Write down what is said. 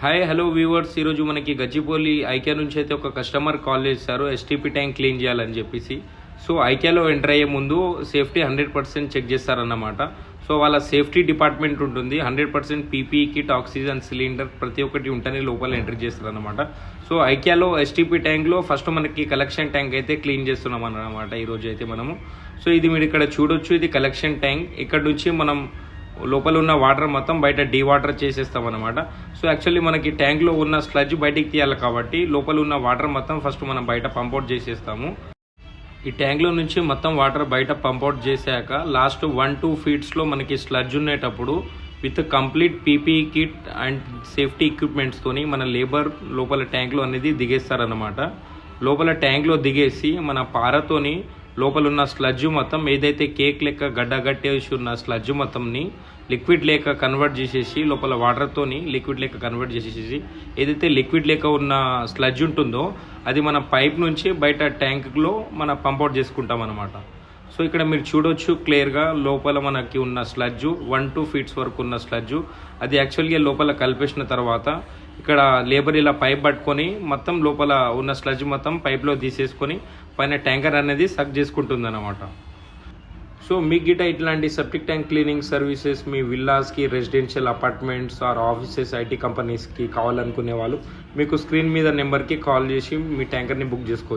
Hi hello viewers, ఈరోజు మనకి Gachibowli IKEA నుంచి అయితే ఒక కస్టమర్ కాల్ చేశారు ఎస్టీపీ ట్యాంక్ క్లీన్ చేయాలని చెప్పేసి. సో ఐక్యాలో ఎంటర్ అయ్యే ముందు సేఫ్టీ 100% చెక్ చేస్తారన్నమాట. సో వాళ్ళ సేఫ్టీ డిపార్ట్మెంట్ ఉంటుంది. 100% పీపీఈ కిట్, ఆక్సిజన్ సిలిండర్ ప్రతి ఒక్కటి ఉంటేనే లోపల ఎంట్రీ చేస్తారన్నమాట. సో ఐక్యాలో ఎస్టీపీ ట్యాంక్లో ఫస్ట్ మనకి కలెక్షన్ ట్యాంక్ అయితే క్లీన్ చేస్తున్నాం అన్నమాట ఈరోజు అయితే మనము. సో ఇది మీరు ఇక్కడ చూడొచ్చు, ఇది కలెక్షన్ ట్యాంక్. ఇక్కడ నుంచి మనం లోపల ఉన్న వాటర్ మొత్తం బయట డీవాటర్ చేసేస్తాం అనమాట. సో యాక్చువల్లీ మనకి ట్యాంక్లో ఉన్న స్లడ్జ్ బయటికి తీయాలి కాబట్టి లోపల ఉన్న వాటర్ మొత్తం ఫస్ట్ మనం బయట పంపౌట్ చేసేస్తాము. ఈ ట్యాంక్లో నుంచి మొత్తం వాటర్ బయట పంపౌట్ చేశాక లాస్ట్ 1-2 ఫీట్స్లో మనకి స్లడ్జ్ ఉండేటప్పుడు with complete PPE kit and safety ఎక్విప్మెంట్స్తోని మన లేబర్ లోపల ట్యాంక్లో అనేది దిగేస్తారనమాట. లోపల ట్యాంక్లో దిగేసి మన పారతోని లోపల ఉన్న స్లడ్జ్ మొత్తం ఏదైతే కేక్ లెక్క గడ్డగట్టేసి ఉన్న స్లడ్జ్ మొత్తంని లిక్విడ్ లేక కన్వర్ట్ చేసేసి లోపల వాటర్తోని లిక్విడ్ లేక కన్వర్ట్ చేసేసి ఏదైతే లిక్విడ్ లేక ఉన్న స్లడ్జ్ ఉంటుందో అది మన పైప్ నుంచి బయట ట్యాంక్లో మన పంపౌట్ చేసుకుంటాం అనమాట. సో ఇక్కడ మీరు చూడొచ్చు క్లియర్గా లోపల మనకి ఉన్న స్లడ్జు 1-2 ఫీట్స్ వరకు ఉన్న స్లడ్జు అది యాక్చువల్గా లోపల కలిపేసిన తర్వాత ఇక్కడ లేబర్ ఇలా పైప్ పట్టుకొని మొత్తం లోపల ఉన్న స్లడ్జ్ మొత్తం పైప్లో తీసేసుకొని పైన ట్యాంకర్ అనేది సక్ చేసుకుంటుంది అనమాట. సో మీకు గిట్ట ఇట్లాంటి సెప్టిక్ ట్యాంక్ క్లీనింగ్ సర్వీసెస్ మీ విల్లాస్కి, residential apartments or offices, IT కంపెనీస్కి కావాలనుకునే వాళ్ళు మీకు స్క్రీన్ మీద నెంబర్కి కాల్ చేసి మీ ట్యాంకర్ని బుక్ చేసుకోవచ్చు.